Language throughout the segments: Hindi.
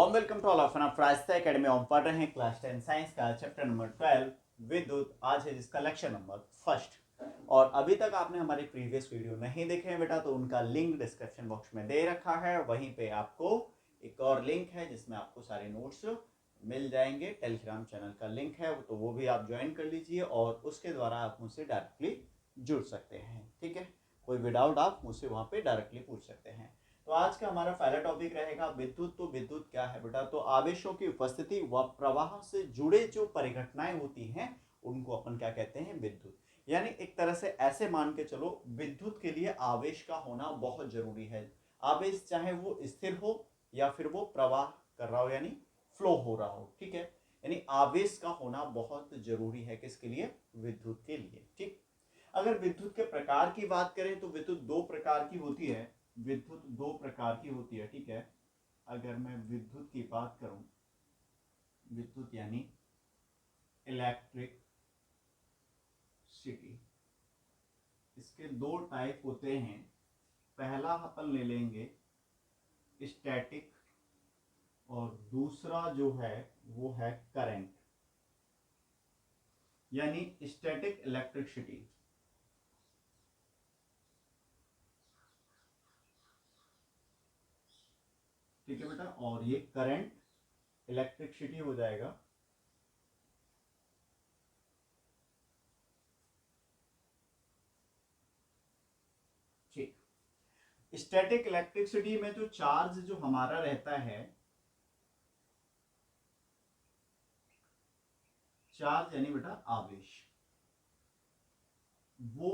Warm welcome to all of आप रास्ता एकेडमी हम पढ़ रहे हैं क्लास 10 साइंस का चैप्टर नंबर 12 विद्युत। आज है जिसका लेक्चर नंबर फर्स्ट। और अभी तक आपने हमारे प्रीवियस वीडियो नहीं देखे हैं बेटा तो उनका लिंक डिस्क्रिप्शन बॉक्स में दे रखा है। वहीं पे आपको एक और लिंक है जिसमें आपको सारे नोट्स मिल जाएंगे। टेलीग्राम चैनल का लिंक है तो वो भी आप ज्वाइन कर लीजिए और उसके द्वारा आप मुझसे डायरेक्टली जुड़ सकते हैं। ठीक है, कोई भी डाउट आप मुझसे वहाँ पे डायरेक्टली पूछ सकते हैं। तो आज का हमारा पहला टॉपिक रहेगा विद्युत। तो विद्युत क्या है बेटा? तो आवेशों की उपस्थिति व प्रवाह से जुड़े जो परिघटनाएं होती हैं उनको अपन क्या कहते हैं? विद्युत। यानी एक तरह से ऐसे मान के चलो विद्युत के लिए आवेश का होना बहुत जरूरी है। आवेश चाहे वो स्थिर हो या फिर वो प्रवाह कर रहा हो यानी फ्लो हो रहा हो। ठीक है, यानी आवेश का होना बहुत जरूरी है किसके लिए? विद्युत के लिए। ठीक, अगर विद्युत के प्रकार की बात करें तो विद्युत दो प्रकार की होती है। विद्युत दो प्रकार की होती है। ठीक है, अगर मैं विद्युत की बात करूं, विद्युत यानी इलेक्ट्रिक सिटी, इसके दो टाइप होते हैं। पहला अपन ले लेंगे स्टैटिक और दूसरा जो है वो है करंट यानी स्टैटिक इलेक्ट्रिसिटी। ठीक है बेटा, और ये करंट इलेक्ट्रिसिटी हो जाएगा। ठीक, स्टैटिक इलेक्ट्रिसिटी में जो चार्ज जो हमारा रहता है, चार्ज यानी बेटा आवेश, वो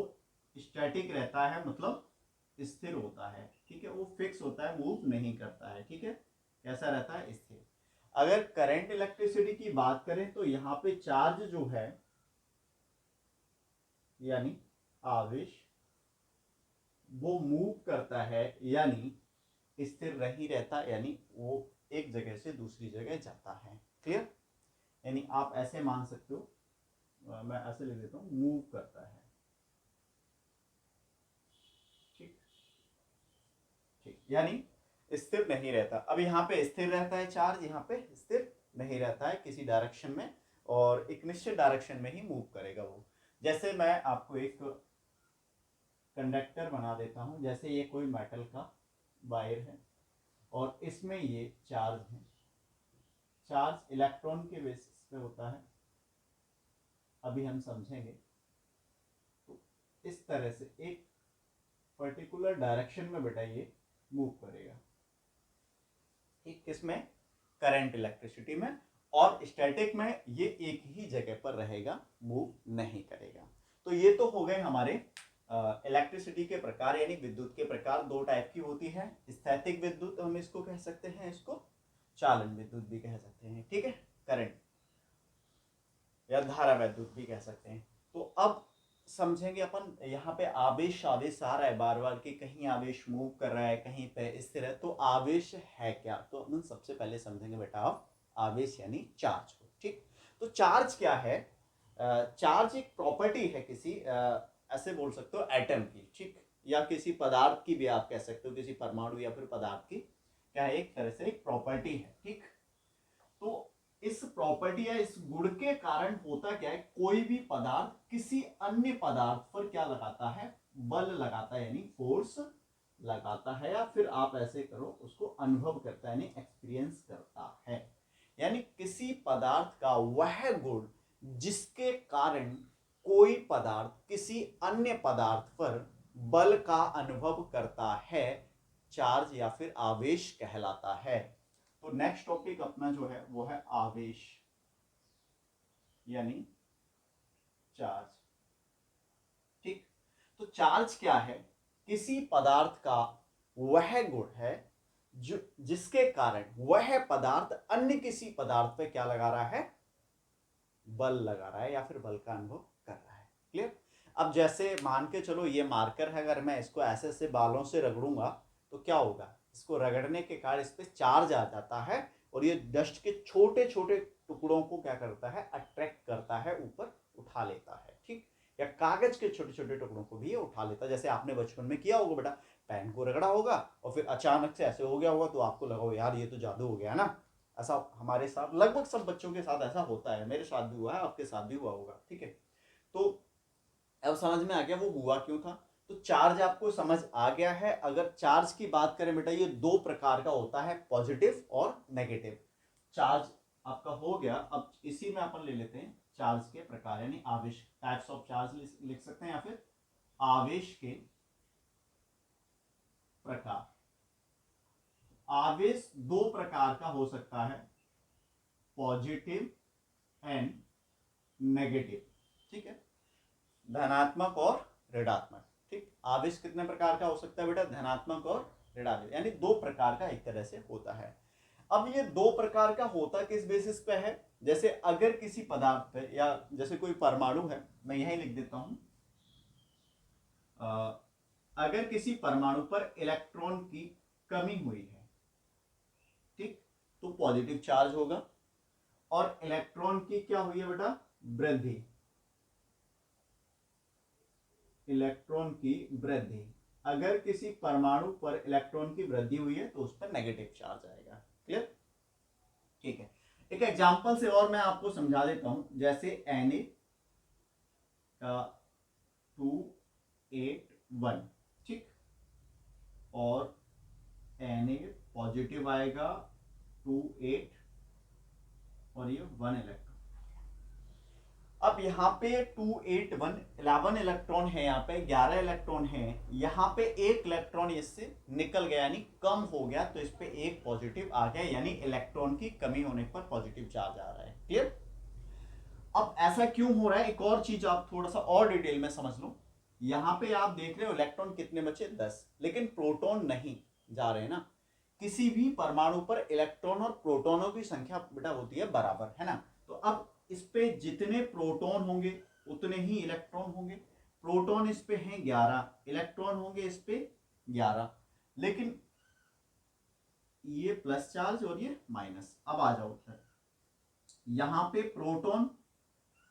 स्टैटिक रहता है, मतलब स्थिर होता है। ठीक है, वो फिक्स होता है, मूव नहीं करता है। ठीक है, कैसा रहता है? स्थिर। अगर करंट इलेक्ट्रिसिटी की बात करें तो यहाँ पे चार्ज जो है यानी आवेश वो मूव करता है यानी स्थिर नहीं रहता, यानी वो एक जगह से दूसरी जगह जाता है। क्लियर? यानी आप ऐसे मान सकते हो, मैं ऐसे लिख देता हूं, मूव करता है। ठीक ठीक, यानी स्थिर नहीं रहता। अब यहाँ पे स्थिर रहता है चार्ज, यहाँ पे स्थिर नहीं रहता है किसी डायरेक्शन में, और एक निश्चित डायरेक्शन में ही मूव करेगा वो। जैसे मैं आपको एक कंडक्टर बना देता हूं, जैसे ये कोई मेटल का वायर है और इसमें ये चार्ज है। चार्ज इलेक्ट्रॉन के बेसिस पे होता है, अभी हम समझेंगे। तो इस तरह से एक पर्टिकुलर डायरेक्शन में बेटा ये मूव करेगा। ठीक, किसमें? करंट इलेक्ट्रिसिटी में। और स्टैटिक में ये एक ही जगह पर रहेगा, मूव नहीं करेगा। तो ये तो हो गए हमारे इलेक्ट्रिसिटी के प्रकार, यानी विद्युत के प्रकार। दो टाइप की होती है, स्थैतिक विद्युत हम इसको कह सकते हैं, इसको चालन विद्युत भी कह सकते हैं। ठीक है, करंट या धारा विद्युत भी कह सकते हैं। तो अब समझेंगे अपन, यहाँ पे आवेश आवेश आ रहा है बार बार कि कहीं आवेश मूव कर रहा है, कहीं पे स्थिर है। तो आवेश है क्या? तो अपन सबसे पहले समझेंगे बेटा आप आवेश यानी चार्ज को। ठीक, तो चार्ज क्या है? चार्ज एक प्रॉपर्टी है किसी ऐसे बोल सकते हो एटम की। ठीक, या किसी पदार्थ की भी आप कह सकते हो, किसी परमाणु या फिर पदार्थ की क्या है, एक तरह से एक प्रॉपर्टी है। ठीक, तो इस प्रॉपर्टी या इस गुण के कारण होता क्या है, कोई भी पदार्थ किसी अन्य पदार्थ पर क्या लगाता है? बल लगाता है, यानी फोर्स लगाता है, या फिर आप ऐसे करो उसको अनुभव करता है, यानी एक्सपीरियंस करता है। यानी किसी पदार्थ का वह गुण जिसके कारण कोई पदार्थ किसी अन्य पदार्थ पर बल का अनुभव करता है, चार्ज या फिर आवेश कहलाता है। तो नेक्स्ट टॉपिक अपना जो है वो है आवेश यानी चार्ज। ठीक, तो चार्ज क्या है? किसी पदार्थ का वह गुण है जो जिसके कारण वह पदार्थ अन्य किसी पदार्थ पे क्या लगा रहा है? बल लगा रहा है या फिर बल का अनुभव कर रहा है। क्लियर? अब जैसे मान के चलो ये मार्कर है, अगर मैं इसको ऐसे ऐसे बालों से रगड़ूंगा तो क्या होगा? इसको रगड़ने के कारण इस पर चार्ज आ जाता है और ये डस्ट के छोटे छोटे टुकड़ों को क्या करता है? अट्रैक्ट करता है, ऊपर उठा लेता है। ठीक, या कागज के छोटे छोटे टुकड़ों को भी ये उठा लेता है। जैसे आपने बचपन में किया होगा बेटा, पेन को रगड़ा होगा और फिर अचानक से ऐसे हो गया होगा तो आपको लगा हो यार ये तो जादू हो गया ना, ऐसा हमारे साथ लगभग सब बच्चों के साथ ऐसा होता है, मेरे साथ भी हुआ है, आपके साथ भी हुआ होगा, ठीक है। तो अब समझ में आ गया वो हुआ क्यों था। तो चार्ज आपको समझ आ गया है। अगर चार्ज की बात करें बेटा, ये दो प्रकार का होता है, पॉजिटिव और नेगेटिव। चार्ज आपका हो गया। अब इसी में अपन ले लेते हैं चार्ज के प्रकार, यानी आवेश, टाइप्स ऑफ चार्ज लिख सकते हैं, या फिर आवेश के प्रकार। आवेश दो प्रकार का हो सकता है, पॉजिटिव एंड नेगेटिव, ठीक है, धनात्मक और ऋणात्मक। ठीक, आवेश कितने प्रकार का हो सकता है बेटा, धनात्मक और ऋणात्मक, यानी दो प्रकार का एक तरह से होता है। अब ये दो प्रकार का होता किस बेसिस पे है, जैसे अगर किसी पदार्थ पे, या जैसे कोई परमाणु है, मैं यही लिख देता हूं, अगर किसी परमाणु पर इलेक्ट्रॉन की कमी हुई है, ठीक, तो पॉजिटिव चार्ज होगा, और इलेक्ट्रॉन की क्या हुई है बेटा, वृद्धि, इलेक्ट्रॉन की वृद्धि। अगर किसी परमाणु पर इलेक्ट्रॉन की वृद्धि हुई है तो उस पर नेगेटिव चार्ज आएगा। क्लियर, ठीक है। एक एग्जांपल से और मैं आपको समझा देता हूं, जैसे Na का 281, ठीक, और Na पॉजिटिव आएगा 28 और ये 1 इलेक्ट्रॉन। अब यहाँ पे 281 11 इलेक्ट्रॉन है, यहाँ पे 11 इलेक्ट्रॉन है, यहाँ पे एक इलेक्ट्रॉन इससे निकल गया यानी कम हो गया, तो इस पे एक पॉजिटिव आ गया, यानी इलेक्ट्रॉन की कमी होने पर पॉजिटिव चार्ज आ रहा है। क्लियर। अब ऐसा क्यों हो रहा है, एक और चीज आप थोड़ा सा और डिटेल में समझ लो। यहाँ पे आप देख रहे हो इलेक्ट्रॉन कितने बचे, 10, लेकिन प्रोटॉन नहीं जा रहे ना। किसी भी परमाणु पर इलेक्ट्रॉन और प्रोटॉनों की संख्या बेटा होती है बराबर, है ना। तो अब इस पे जितने प्रोटॉन होंगे उतने ही इलेक्ट्रॉन होंगे। प्रोटॉन इस पे हैं 11, इलेक्ट्रॉन होंगे इस पे 11, लेकिन ये प्लस चार्ज और ये माइनस। अब आ जाओ सर, यहां पे प्रोटॉन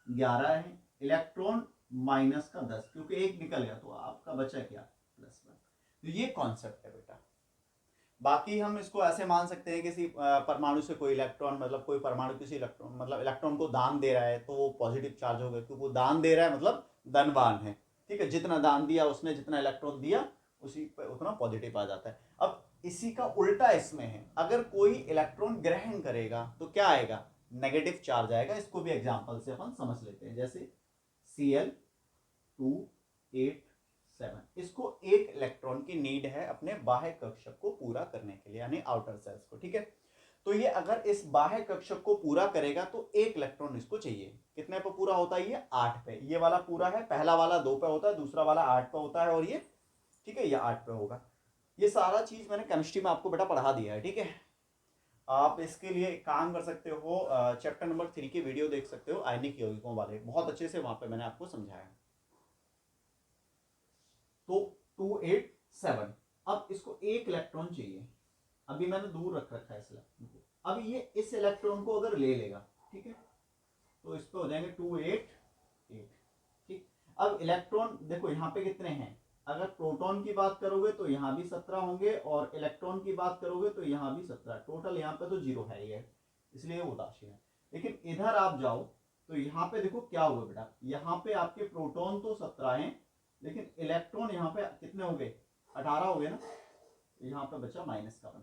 11 है, इलेक्ट्रॉन माइनस का 10, क्योंकि एक निकल गया तो आपका बचा क्या, प्लस 1। तो ये कॉन्सेप्ट है बेटा। बाकी हम इसको ऐसे मान सकते हैं, किसी परमाणु से कोई इलेक्ट्रॉन, मतलब कोई परमाणु किसी इलेक्ट्रॉन, मतलब इलेक्ट्रॉन को दान दे रहा है तो वो पॉजिटिव चार्ज होगा, क्योंकि वो दान दे रहा है मतलब धनवान है, ठीक है। जितना दान दिया उसने, जितना इलेक्ट्रॉन दिया उसी पर उतना पॉजिटिव आ जाता है। अब इसी का उल्टा इसमें है, अगर कोई इलेक्ट्रॉन ग्रहण करेगा तो क्या आएगा, नेगेटिव चार्ज आएगा। इसको भी एग्जाम्पल से अपन समझ लेते हैं, जैसे Cl287, इसको एक इलेक्ट्रॉन की नीड है अपने बाह्य कक्षक को पूरा करने के लिए, यानी आउटर सेल्स को, ठीक है। तो ये अगर इस बाह्य कक्षक को पूरा करेगा तो एक इलेक्ट्रॉन इसको चाहिए। कितने पे पूरा होता है, ये 8 पे। ये वाला पूरा है, पहला वाला 2 पे होता है, दूसरा वाला 8 पे होता है, और ये, ठीक है, ये 8 पे होगा। ये सारा चीज मैंने केमिस्ट्री में आपको बेटा पढ़ा दिया है, ठीक है। आप इसके लिए काम कर सकते हो, चैप्टर नंबर 3 की वीडियो देख सकते हो, आयनिक यौगिकों वाले, बहुत अच्छे से वहां पे मैंने आपको समझाया। तो 287, अब इसको एक इलेक्ट्रॉन चाहिए। अभी मैंने दूर रख रखा है इस इलेक्ट्रॉन को। अब ये इस इलेक्ट्रॉन को अगर ले लेगा, ठीक है, तो इस पे हो जाएंगे 288, ठीक। अब इलेक्ट्रॉन देखो यहाँ पे कितने हैं, अगर प्रोटॉन की बात करोगे तो यहाँ भी 17 होंगे, और इलेक्ट्रॉन की बात करोगे तो यहाँ भी 17, टोटल यहाँ पे तो 0 है ही है, इसलिए उदासीन है। लेकिन इधर आप जाओ तो यहाँ पे देखो क्या हुआ बेटा, यहाँ पे आपके प्रोटॉन तो 17 हैं, लेकिन इलेक्ट्रॉन यहाँ पे कितने हो गए, 18 हो गए ना। यहाँ पे बचा माइनस का 1,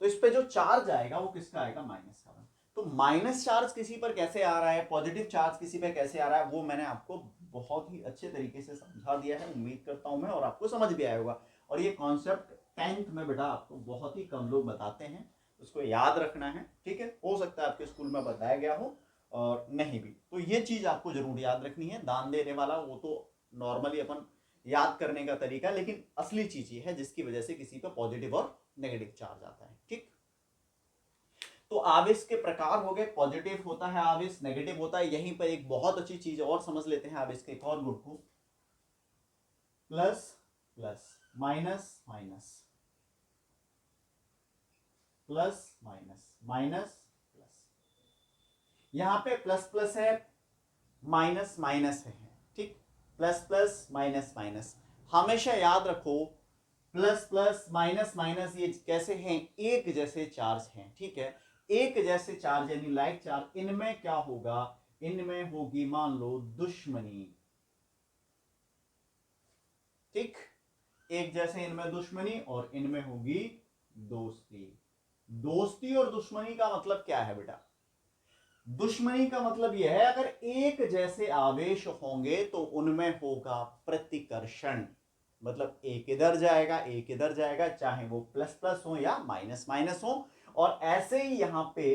तो इस पे जो चार्ज आएगा वो किसका आएगा, माइनस का 1। तो माइनस चार्ज किसी पर कैसे आ रहा है, पॉजिटिव चार्ज किसी पे कैसे आ रहा है, वो मैंने आपको बहुत ही अच्छे तरीके से समझा दिया है, उम्मीद करता हूं मैं, और आपको समझ भी आया होगा। और ये कॉन्सेप्ट 10th में बेटा आपको बहुत ही कम लोग बताते हैं, उसको याद रखना है, ठीक है। हो सकता है आपके स्कूल में बताया गया हो और नहीं भी, तो ये चीज आपको जरूर याद रखनी है। दान देने वाला वो तो नॉर्मली अपन याद करने का तरीका, लेकिन असली चीज ये है जिसकी वजह से किसी पर पॉजिटिव और नेगेटिव चार्ज आता है, ठीक। तो आवेश के प्रकार हो गए, पॉजिटिव होता है आवेश, नेगेटिव होता है। यहीं पर एक बहुत अच्छी चीज और समझ लेते हैं आवेश के एक और गुण को, plus plus, minus minus, plus minus, minus plus. यहां पे प्लस प्लस है, माइनस माइनस है, ठीक। Plus plus, minus minus. हमेशा याद रखो प्लस प्लस माइनस माइनस ये कैसे हैं, एक जैसे चार्ज हैं, ठीक है। एक जैसे चार्ज यानी लाइक चार्ज, इनमें क्या होगा, इनमें होगी मान लो दुश्मनी, ठीक। एक जैसे इनमें दुश्मनी और इनमें होगी दोस्ती। दोस्ती और दुश्मनी का मतलब क्या है बेटा, दुश्मनी का मतलब यह है अगर एक जैसे आवेश होंगे तो उनमें होगा प्रतिकर्षण, मतलब एक इधर जाएगा एक इधर जाएगा, चाहे वो प्लस प्लस हो या माइनस माइनस हो। और ऐसे ही यहां पे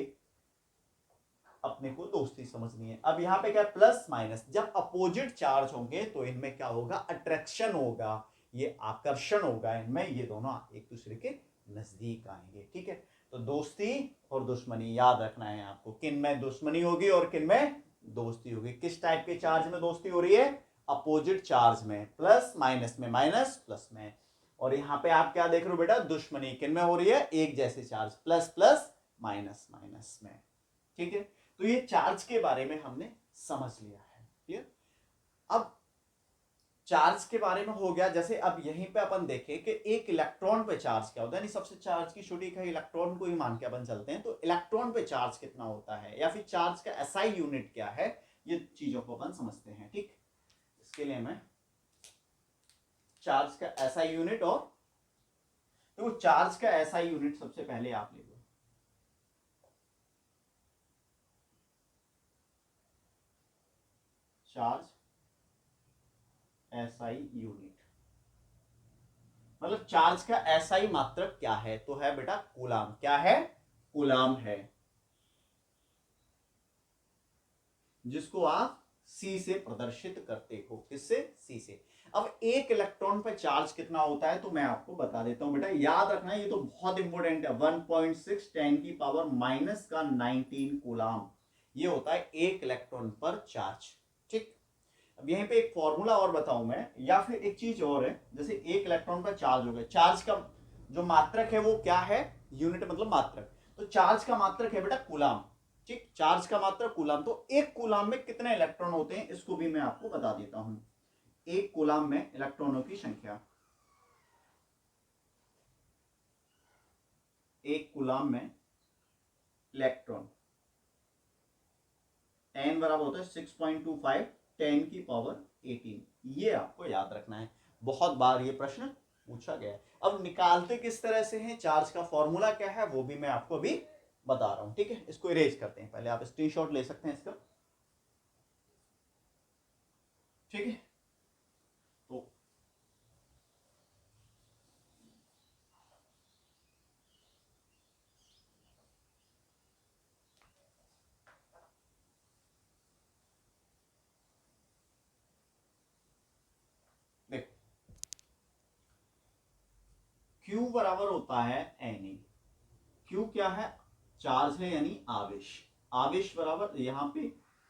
अपने को दोस्ती समझनी है। अब यहां पे क्या प्लस माइनस, जब अपोजिट चार्ज होंगे तो इनमें क्या होगा, अट्रैक्शन होगा, ये आकर्षण होगा इनमें, ये दोनों एक दूसरे के नजदीक आएंगे, ठीक है। तो दोस्ती और दुश्मनी याद रखना है आपको, किन में दुश्मनी होगी और किन में दोस्ती होगी। किस टाइप के चार्ज में दोस्ती हो रही है, अपोजिट चार्ज में, प्लस माइनस में, माइनस प्लस में। और यहां पे आप क्या देख रहे हो बेटा, दुश्मनी किन में हो रही है, एक जैसे charge, plus plus minus minus में, ठीक है। तो ये चार्ज के बारे में हमने समझ लिया है, क्लियर। अब चार्ज के बारे में हो गया। जैसे अब यहीं पे अपन देखें कि एक इलेक्ट्रॉन पे चार्ज क्या होता है, सबसे चार्ज की छोटी इकाई इलेक्ट्रॉन को ही मान के अपन चलते हैं, तो इलेक्ट्रॉन पे चार्ज कितना होता है या फिर चार्ज का एसआई यूनिट क्या है, ये चीजों को अपन समझते हैं, ठीक। इसके लिए मैं चार्ज का एसआई यूनिट, और तो चार्ज का एसआई यूनिट सबसे पहले आप ले लो, चार्ज एसआई यूनिट, मतलब चार्ज का एसआई मात्रक क्या है, तो है बेटा कूलाम। क्या है, कूलाम है, जिसको आप सी से प्रदर्शित करते हो, किससे, सी से। अब एक इलेक्ट्रॉन पर चार्ज कितना होता है तो मैं आपको बता देता हूं बेटा, याद रखना ये तो बहुत इंपॉर्टेंट है। 1.6 10 की पावर माइनस का 19 कूलाम, ये होता है एक इलेक्ट्रॉन पर चार्ज, ठीक। अब यहीं पे एक फॉर्मूला और बताऊं मैं, या फिर एक चीज और है, जैसे एक इलेक्ट्रॉन पर चार्ज हो गया, चार्ज का जो मात्रक है वो क्या है, यूनिट मतलब मात्रक, तो चार्ज का मात्रक है बेटा कूलाम, ठीक। चार्ज का मात्रक कूलाम, तो एक कूलाम में कितने इलेक्ट्रॉन होते हैं इसको भी मैं आपको बता देता हूं। एक कूलाम में इलेक्ट्रॉनों की संख्या, एक कूलाम में इलेक्ट्रॉन n बराबर होता है 6.25 10 की पावर 18, ये आपको याद रखना है, बहुत बार ये प्रश्न पूछा गया है। अब निकालते किस तरह से हैं, चार्ज का फॉर्मूला क्या है वो भी मैं आपको अभी बता रहा हूं, ठीक है। इसको इरेज करते हैं, पहले आप स्क्रीनशॉट ले सकते हैं इसका, ठीक है। तो देखो Q बराबर होता है Na, Q क्या है, चार्ज है यानी आवेश, आवेश बराबर यहां पे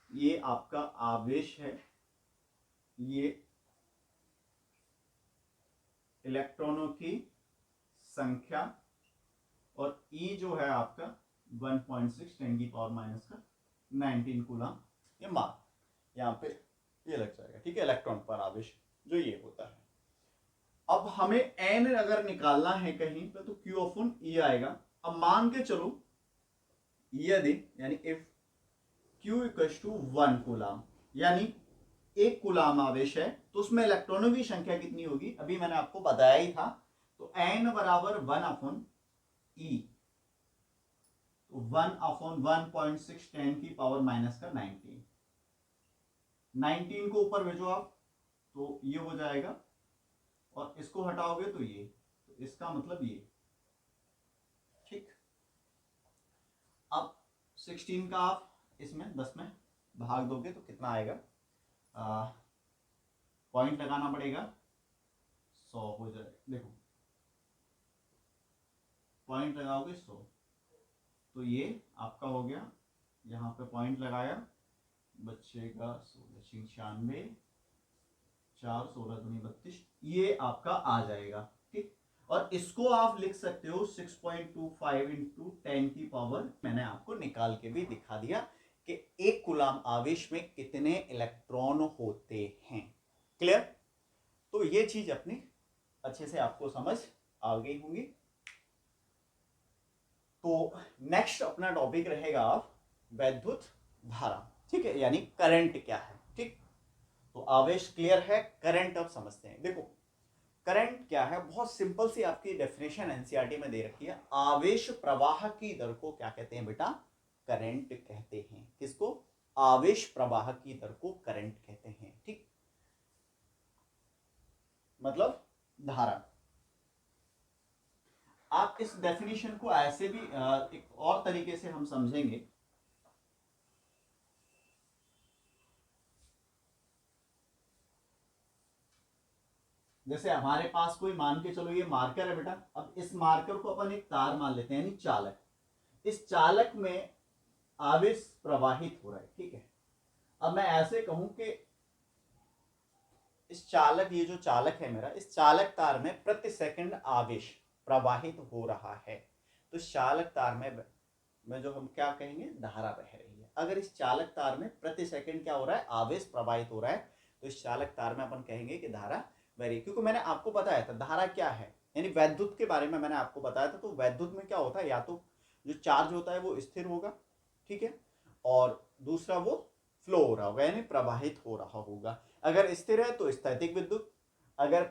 ये आपका आवेश है, ये इलेक्ट्रॉनों की संख्या, और E जो है आपका 1.6 10 की पावर माइनस का 19 कूलम, ये मास यहाँ पे ये लग जाएगा, ठीक है, इलेक्ट्रॉन पर आवेश जो ये होता है। अब हमें n अगर निकालना है कहीं पे तो Q अपॉन E आएगा। अब मान के चलो यदि यानी if Q equals to 1 coulomb, यानी एक कूलम आवेश है तो उसमें इलेक्ट्रॉनों की संख्या कितनी होगी, अभी मैंने आपको बताया ही था, तो n बराबर 1 अपॉन E, तो 1 अपॉन 1.6 10 की पावर माइनस का 19 को ऊपर भेजो आप तो ये हो जाएगा, और इसको हटाओगे तो ये, तो इसका मतलब ये, ठीक। अब 16 का आप इसमें 10 में भाग दोगे तो कितना आएगा, पॉइंट लगाना पड़ेगा, 100 हो जाएगा, देखो पॉइंट लगाओगे 100, तो ये आपका हो गया, यहाँ पे पॉइंट लगाया, बचेगा 16 96 4 16 दूनी 32, ये आपका आ जाएगा, ठीक। और इसको आप लिख सकते हो 6.25 इंटू 10 की पावर, मैंने आपको निकाल के भी दिखा दिया कि एक कूलम आवेश में कितने इलेक्ट्रॉन होते हैं, क्लियर। तो ये चीज अपनी अच्छे से आपको समझ आ गई होंगी। तो नेक्स्ट अपना टॉपिक रहेगा वैद्युत धारा, ठीक है, यानी करंट क्या है। ठीक, तो आवेश क्लियर है, करंट अब समझते हैं। देखो करंट क्या है, बहुत सिंपल सी आपकी डेफिनेशन एनसीईआरटी में दे रखी है। आवेश प्रवाह की दर को क्या कहते हैं बेटा, करंट कहते हैं। किसको, आवेश प्रवाह की दर को करंट कहते हैं। ठीक, मतलब धारा। आप इस डेफिनेशन को ऐसे भी एक और तरीके से हम समझेंगे। जैसे हमारे पास कोई, मान के चलो ये मार्कर है बेटा, अब इस मार्कर को अपन एक तार मान लेते हैं, यानी चालक। इस चालक में आवेश प्रवाहित हो रहा है, ठीक है। अब मैं ऐसे कहूं कि इस चालक, ये जो चालक है मेरा, इस चालक तार में प्रति सेकंड आवेश प्रवाहित हो रहा है। तो इस चालक तार में जो हम क्या कहेंगे, धारा बह रही है। अगर इस चालक तार में प्रति सेकंड क्या हो रहा है, आवेश प्रवाहित हो रहा है, तो इस चालक तार में अपन कहेंगे कि धारा बह रही है। क्योंकि मैंने आपको बताया था धारा क्या है, यानी वैद्युत के बारे में मैंने आपको बताया था। तो वैद्युत में क्या होता है, या तो जो चार्ज होता है वो स्थिर होगा, ठीक है, और दूसरा वो फ्लो हो रहा होगा, यानी प्रवाहित हो रहा होगा। अगर स्थिर है तो स्थैतिक विद्युत, अगर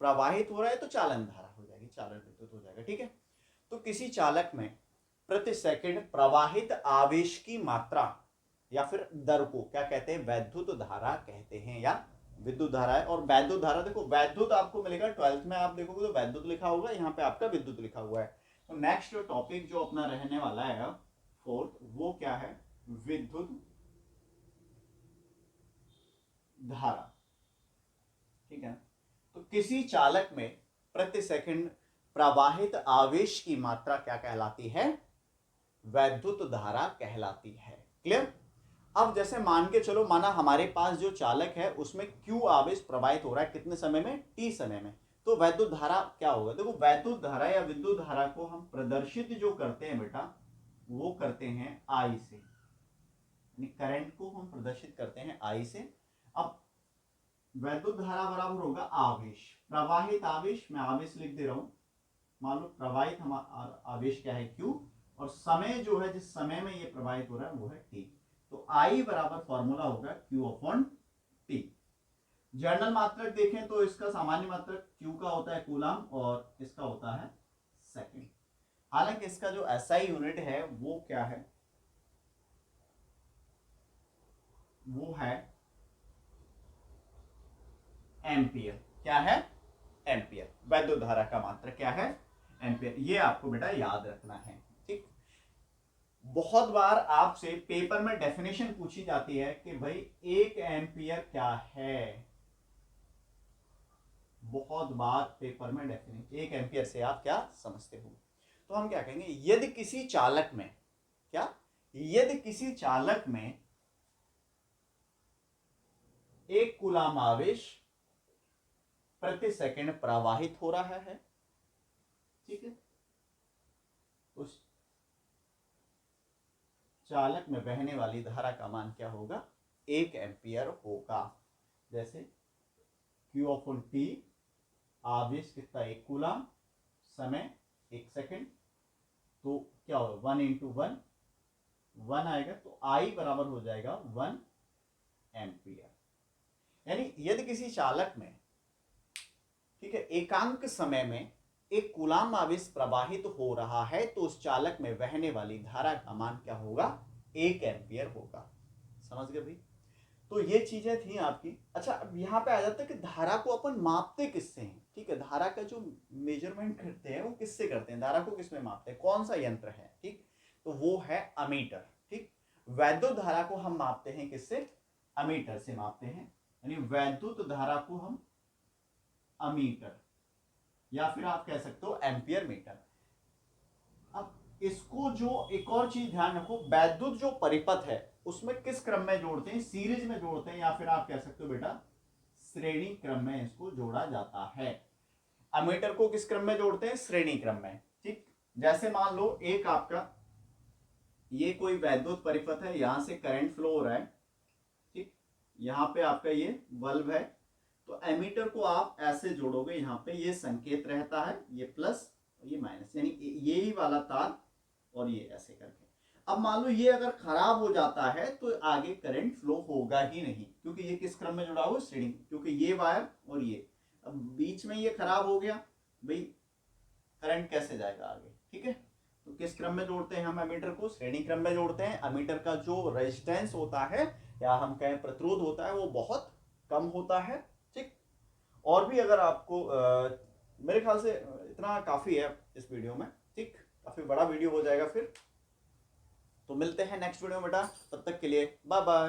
प्रवाहित हो रहा है तो चालन धारा हो जाएगी, चालन विद्युत हो जाएगा, ठीक है। तो किसी चालक में प्रति सेकंड प्रवाहित आवेश की मात्रा या फिर दर को क्या कहते हैं, वैद्युत धारा कहते हैं, या विद्युत धारा है। और वैद्युत धारा, देखो वैद्युत आपको मिलेगा 12th में, आप देखोगे तो वैद्युत लिखा होगा, यहाँ पे आपका विद्युत लिखा हुआ है। तो नेक्स्ट टॉपिक जो अपना रहने वाला है फोर्थ, वो क्या है, विद्युत धारा, ठीक है। तो किसी चालक में प्रति सेकंड प्रवाहित आवेश की मात्रा क्या कहलाती है, वैद्युत धारा कहलाती है। क्लियर। अब जैसे मान के चलो, माना हमारे पास जो चालक है उसमें Q आवेश प्रवाहित हो रहा है, कितने समय में, T समय में। तो वैद्युत धारा क्या होगा, देखो वैद्युत धारा या विद्युत धारा को हम प्रदर्शित जो करते हैं बेटा, वो करते हैं I से, करंट को हम प्रदर्शित करते हैं I से। अब वैद्युत धारा बराबर होगा आवेश, प्रवाहित आवेश, मैं आवेश लिख दे रहा हूं, मान लो प्रवाहित हमारा आवेश क्या है, Q, और समय जो है, जिस समय में ये प्रवाहित हो रहा है वो है T। तो I बराबर फॉर्मूला होगा Q अपॉन T। जर्नल मात्रक देखें तो इसका सामान्य मात्रक Q का होता है कूलम, और इसका होता है सेकंड। हालांकि इसका जो SI यूनिट है वो क्या है, वो है एम्पियर। क्या है, एम्पियर। वैद्युत धारा का मात्रक क्या है, एम्पियर। ये आपको बेटा याद रखना है, ठीक। बहुत बार आपसे पेपर में डेफिनेशन पूछी जाती है कि भाई 1 एम्पियर क्या है। बहुत बार पेपर में डेफिनेशन 1 एम्पियर से आप क्या समझते हो। तो हम क्या कहेंगे, यदि किसी चालक में, क्या, यदि किसी चालक में 1 कूलम आवेश प्रति सेकंड प्रवाहित हो रहा है, ठीक है, उस चालक में बहने वाली धारा का मान क्या होगा, 1 एम्पियर होगा। जैसे Q अपॉन T, आवेश कितना, 1 कूलम, समय 1 सेकंड, तो क्या होगा 1 इंटू 1, 1 आएगा, तो I बराबर हो जाएगा 1 एम्पियर। यानी यदि किसी चालक में, ठीक है, एकांक समय में 1 कूलम आवेश प्रवाहित हो रहा है, तो उस चालक में बहने वाली धारा का मान क्या होगा, 1 एम्पियर होगा। समझ गए भाई। तो ये चीजें थी आपकी। अच्छा, अब यहाँ पे आ जाता है कि धारा को अपन मापते किससे हैं, ठीक है। धारा का जो मेजरमेंट करते हैं वो किससे करते हैं, धारा को किसमें मापते हैं, कौन सा यंत्र है, ठीक, तो वो है अमीटर, ठीक। वैद्युत धारा को हम मापते हैं किससे, अमीटर से मापते हैं, यानी वैद्युत धारा को हम अमीटर, या फिर आप कह सकते हो एम्पियर मीटर। अब इसको जो एक और चीज ध्यान रखो, वैद्युत जो परिपथ है उसमें किस क्रम में जोड़ते हैं, सीरीज में जोड़ते हैं, या फिर आप कह सकते हो बेटा श्रेणी क्रम में इसको जोड़ा जाता है। अमीटर को किस क्रम में जोड़ते हैं, श्रेणी क्रम में, ठीक। जैसे मान लो एक आपका ये कोई वैद्युत परिपथ है, यहां से करंट फ्लो हो रहा है, ठीक, यहां पे आपका ये बल्ब है, तो एमीटर को आप ऐसे जोड़ोगे, यहाँ पे ये संकेत रहता है, ये प्लस और ये माइनस, यानी यही वाला तार और ये ऐसे करके। अब मान लो ये अगर खराब हो जाता है तो आगे करंट फ्लो होगा ही नहीं, क्योंकि ये किस क्रम में जुड़ा हुआ है, श्रेणी, क्योंकि ये वायर और ये, अब बीच में ये खराब हो गया भाई, करंट कैसे जाएगा आगे, ठीक है। तो किस क्रम में जोड़ते हैं हम एमीटर को, श्रेणी क्रम में जोड़ते हैं। एमीटर का जो रेजिस्टेंस होता है या हम कहें प्रतिरोध होता है वो बहुत कम होता है, ठीक। और भी अगर आपको मेरे ख्याल से इतना काफी है इस वीडियो में, ठीक, काफी बड़ा वीडियो हो जाएगा फिर। तो मिलते हैं नेक्स्ट वीडियो में बेटा, तब तक के लिए बाय बाय।